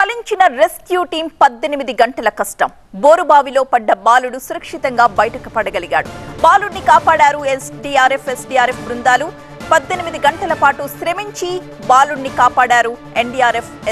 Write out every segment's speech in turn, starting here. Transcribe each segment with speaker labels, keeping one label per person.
Speaker 1: ఫలించిన rescue team 18 గంటల కష్టం. బోరుబావిలో పడ్డ బాలుడు సురక్షితంగా బయటకు పడగలిగాడు. బాలుడిని కాపాడారు ఎస్డీఆర్ఎఫ్ బృందాలు. 18 గంటల పాటు శ్రమించి బాలుడిని కాపాడారు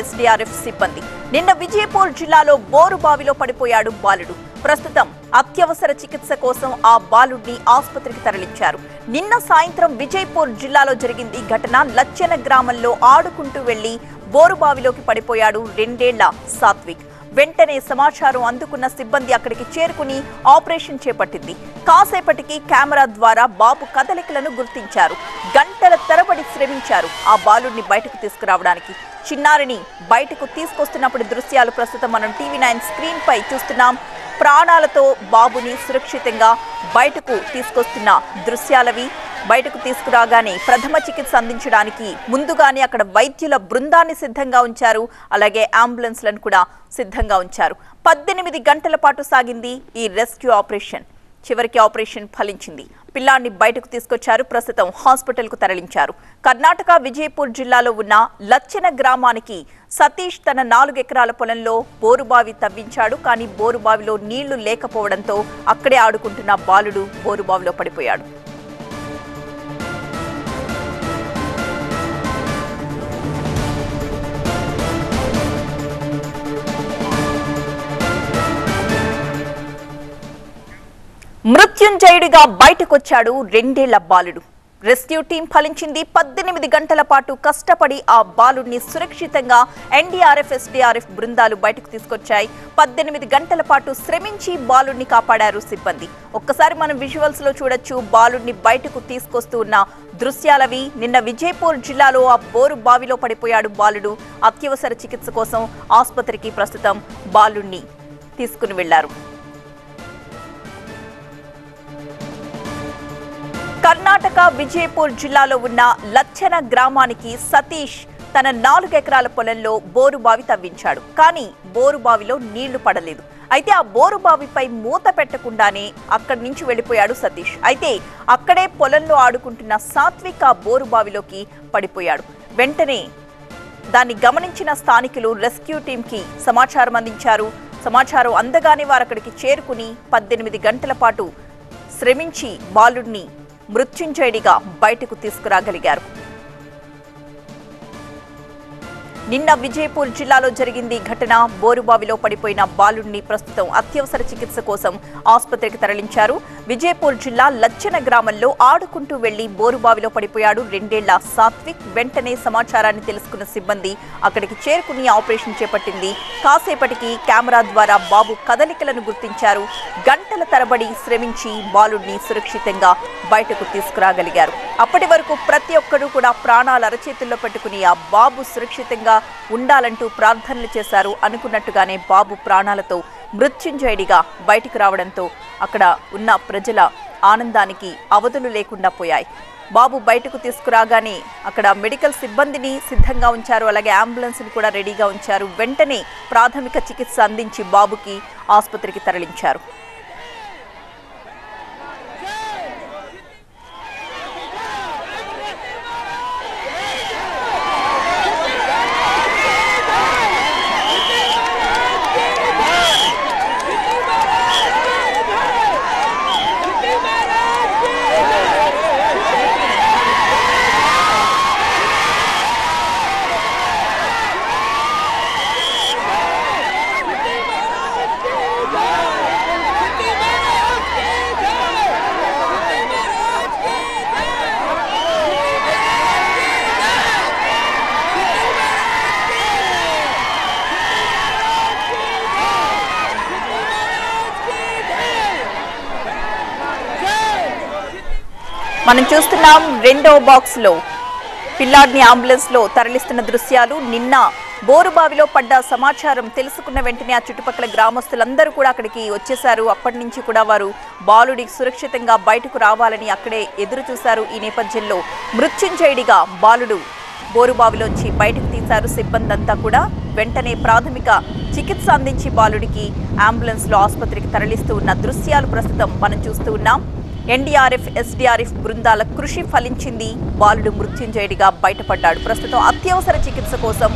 Speaker 1: ఎస్డీఆర్ఎఫ్ సిబ్బంది. నిన్న విజయపూర్ జిల్లాలో బోరుబావిలో పడిపోయాడు బాలుడు. ప్రస్తుతం అత్యవసర చికిత్స కోసం ఆ బాలుడిని ఆసుపత్రికి తరలించారు. నిన్న సాయంత్రం విజయపూర్ జిల్లాలో జరిగింది ఘటన. లచ్చన గ్రామంలో ఆడుకుంటూ వెళ్లి బోరుబావిలోకి పడిపోయాడు 2 ఏళ్ల సాత్విక్. వెంటనే సమాచారం అందుకున్న సిబ్బంది అక్కడికి చేరుకుని ఆపరేషన్ చేపట్టింది. కాసేపటికి కెమెరా ద్వారా బాబు కదలికలను గుర్తించారు. గంటల తరబడి శ్రమించారు ఆ బాలుడిని బయటకు తీసుకురావడానికి. చిన్నారిని బయటకు తీసుకొస్తున్నప్పుడు దృశ్యాలు ప్రస్తుతం మనం TV9 స్క్రీన్ పై చూస్తున్నాం. ప్రాణాలతో బాబుని సురక్షితంగా బయటకు తీసుకొస్తున్న దృశ్యాలవి. బయటకు తీసుకురాగానే ప్రథమ చికిత్స అందించడానికి ముందుగానే అక్కడ వైద్యుల బృందాన్ని సిద్ధంగా ఉంచారు. అలాగే అంబులెన్స్లను కూడా సిద్ధంగా ఉంచారు. 18 గంటల పాటు సాగింది ఈ రెస్క్యూ ఆపరేషన్. చివరికి ఆపరేషన్ ఫలించింది. పిల్లాన్ని బయటకు తీసుకొచ్చారు. ప్రస్తుతం హాస్పిటల్కు తరలించారు. కర్ణాటక విజయపూర్ జిల్లాలో ఉన్న లచ్చన గ్రామానికి సతీష్ తన 4 ఎకరాల పొలంలో బోరుబావి తవ్వించాడు. కానీ బోరుబావిలో నీళ్లు లేకపోవడంతో అక్కడే ఆడుకుంటున్న బాలుడు బోరుబావిలో పడిపోయాడు. మృత్యుంజయుడిగా బయటకొచ్చాడు 2 ఏళ్ల బాలుడు. రెస్క్యూ టీం ఫలించింది. 18 గంటల పాటు కష్టపడి ఆ బాలుడిని సురక్షితంగా ఎస్డీఆర్ఎఫ్ బృందాలు బయటకు తీసుకొచ్చాయి. 18 గంటల పాటు శ్రమించి బాలుడిని కాపాడారు సిబ్బంది. ఒక్కసారి మనం విజువల్స్ లో చూడొచ్చు బాలుడిని బయటకు తీసుకొస్తూ ఉన్న దృశ్యాలవి. నిన్న విజయపూర్ జిల్లాలో ఆ బోరు బావిలో పడిపోయాడు బాలుడు. అత్యవసర చికిత్స కోసం ఆసుపత్రికి ప్రస్తుతం బాలుడిని తీసుకుని వెళ్లారు. కర్ణాటక విజయపూర్ జిల్లాలో ఉన్న లచ్చన గ్రామానికి సతీష్ తన 4 ఎకరాల పొలంలో బోరుబావి తవ్వించాడు. కానీ బోరుబావిలో నీళ్లు పడలేదు. అయితే ఆ బోరుబావిపై మూత పెట్టకుండానే అక్కడి నుంచి వెళ్లిపోయాడు సతీష్. అయితే అక్కడే పొలంలో ఆడుకుంటున్న సాత్విక్ ఆ బోరుబావిలోకి పడిపోయాడు. వెంటనే దాన్ని గమనించిన స్థానికులు రెస్క్యూ టీంకి సమాచారం అందించారు. సమాచారం అందగానే వారు అక్కడికి చేరుకుని 18 గంటల పాటు శ్రమించి బాలుడిని మృత్యుంజయుడిగా బయటకు తీసుకురాగలిగారు. నిన్న విజయపూర్ జిల్లాలో జరిగింది ఘటన. బోరుబావిలో పడిపోయిన బాలుడిని ప్రస్తుతం అత్యవసర చికిత్స కోసం ఆసుపత్రికి తరలించారు. విజయపూర్ జిల్లా లచ్చన గ్రామంలో ఆడుకుంటూ వెళ్లి బోరుబావిలో పడిపోయాడు 2 ఏళ్ల సాత్విక్. వెంటనే సమాచారాన్ని తెలుసుకున్న సిబ్బంది అక్కడికి చేరుకుని ఆపరేషన్ చేపట్టింది. కాసేపటికి కెమెరా ద్వారా బాబు కదలికలను గుర్తించారు. గంటల తరబడి శ్రమించి బాలుడిని సురక్షితంగా బయటకు తీసుకురాగలిగారు. అప్పటి వరకు ప్రతి ఒక్కరూ కూడా ప్రాణాలు అరచేతుల్లో పెట్టుకుని ఆ బాబు సురక్షితంగా ఉండాలంటూ ప్రార్థనలు చేశారు. అనుకున్నట్టుగానే బాబు ప్రాణాలతో మృత్యుంజయుడిగా బయటకు రావడంతో అక్కడ ఉన్న ప్రజల ఆనందానికి అవధులు లేకుండా పోయాయి. బాబు బయటకు తీసుకురాగానే అక్కడ మెడికల్ సిబ్బందిని సిద్ధంగా ఉంచారు. అలాగే అంబులెన్స్ని కూడా రెడీగా ఉంచారు. వెంటనే ప్రాథమిక చికిత్స అందించి బాబుకి ఆసుపత్రికి తరలించారు. మనం చూస్తున్నాం 2వ బాక్స్ లో పిల్లాడిని అంబులెన్స్ లో తరలిస్తున్న దృశ్యాలు. నిన్న బోరుబావిలో పడ్డ సమాచారం తెలుసుకున్న వెంటనే ఆ చుట్టుపక్కల గ్రామస్తులందరూ కూడా అక్కడికి వచ్చేశారు. అప్పటి నుంచి కూడా వారు బాలుడి సురక్షితంగా బయటకు రావాలని అక్కడే ఎదురు చూశారు. ఈ నేపథ్యంలో మృత్యుంజయుడిగా బాలుడు బోరుబావిలోంచి బయటకు తీశారు సిబ్బంది అంతా కూడా. వెంటనే ప్రాథమిక చికిత్స అందించి బాలుడికి అంబులెన్స్ లో ఆసుపత్రికి తరలిస్తూ ఉన్న దృశ్యాలు ప్రస్తుతం మనం చూస్తూ ఉన్నాం. ఎస్డీఆర్ఎఫ్ బృందాల కృషి ఫలించింది. బాలుడు మృత్యుంజయుడిగా బయటపడ్డాడు. ప్రస్తుతం అత్యవసర చికిత్స కోసం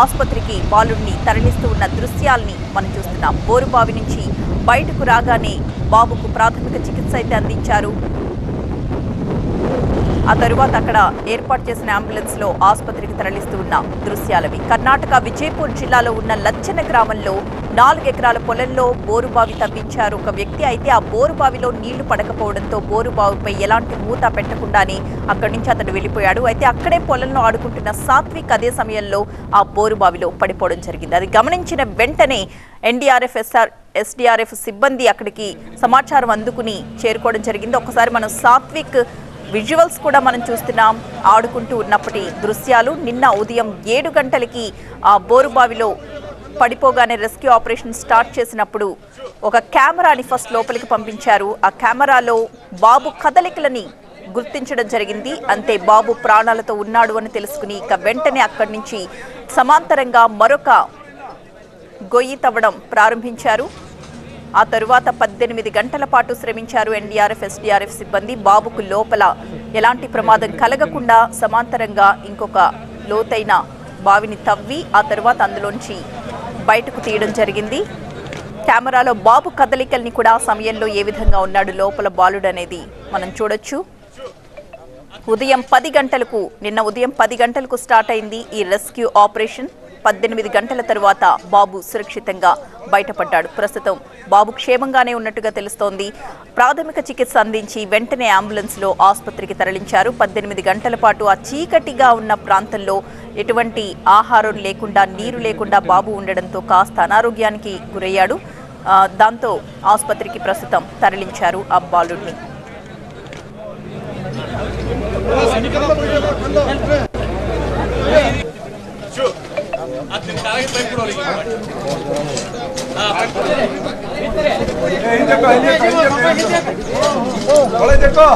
Speaker 1: ఆసుపత్రికి బాలుడిని తరలిస్తూ ఉన్న దృశ్యాల్ని మనం చూస్తున్నాం. బోరుబావి నుంచి బయటకు రాగానే బాబుకు ప్రాథమిక చికిత్స అయితే అందించారు. ఆ తరువాత అక్కడ ఏర్పాటు చేసిన అంబులెన్స్ లో ఆసుపత్రికి తరలిస్తూ ఉన్న దృశ్యాలవి. కర్ణాటక విజయపూర్ జిల్లాలో ఉన్న లచ్చన గ్రామంలో 4 ఎకరాల పొలంలో బోరుబావి తవ్వించారు ఒక వ్యక్తి. అయితే ఆ బోరుబావిలో నీళ్లు పడకపోవడంతో బోరుబావిపై ఎలాంటి మూత పెట్టకుండానే అక్కడి నుంచి అతడు వెళ్ళిపోయాడు. అయితే అక్కడే పొలంలో ఆడుకుంటున్న సాత్విక్ అదే సమయంలో ఆ బోరుబావిలో పడిపోవడం జరిగింది. అది గమనించిన వెంటనే ఎన్డీఆర్ఎఫ్ ఎస్డీఆర్ఎఫ్ సిబ్బంది అక్కడికి సమాచారం అందుకుని చేరుకోవడం జరిగింది. ఒకసారి మనం సాత్విక్ విజువల్స్ కూడా మనం చూస్తున్నాం. ఆడుకుంటూ ఉన్నప్పటి దృశ్యాలు. నిన్న ఉదయం 7 గంటలకి ఆ బోరుబావిలో పడిపోగానే రెస్క్యూ ఆపరేషన్ స్టార్ట్ చేసినప్పుడు ఒక కెమెరాని ఫస్ట్ లోపలికి పంపించారు. ఆ కెమెరాలో బాబు కదలికలని గుర్తించడం జరిగింది. అంతే బాబు ప్రాణాలతో ఉన్నాడు అని తెలుసుకుని ఇక వెంటనే అక్కడి నుంచి సమాంతరంగా మరొక గొయ్యి తవ్వడం ప్రారంభించారు. ఆ తరువాత 18 గంటల పాటు శ్రమించారు ఎన్డీఆర్ఎఫ్ ఎస్డీఆర్ఎఫ్ సిబ్బంది. బాబుకు లోపల ఎలాంటి ప్రమాదం కలగకుండా సమాంతరంగా ఇంకొక లోతైన బావిని తవ్వి ఆ తరువాత అందులోంచి బయటకు తీయడం జరిగింది. కెమెరాలో బాబు కదలికల్ని కూడా సమయంలో ఏ విధంగా ఉన్నాడు లోపల బాలుడు అనేది మనం చూడొచ్చు. నిన్న ఉదయం 10 గంటలకు స్టార్ట్ అయింది ఈ రెస్క్యూ ఆపరేషన్. 18 గంటల తరువాత బాబు సురక్షితంగా బయటపడ్డాడు. ప్రస్తుతం బాబు క్షేమంగానే ఉన్నట్టుగా తెలుస్తోంది. ప్రాథమిక చికిత్స అందించి వెంటనే అంబులెన్స్ లో ఆసుపత్రికి తరలించారు. 18 గంటల పాటు ఆ చీకటిగా ఉన్న ప్రాంతంలో ఎటువంటి ఆహారం లేకుండా నీరు లేకుండా బాబు ఉండడంతో కాస్త అనారోగ్యానికి గురయ్యాడు. దాంతో ఆసుపత్రికి ప్రస్తుతం తరలించారు ఆ బాలుడిని.
Speaker 2: देखो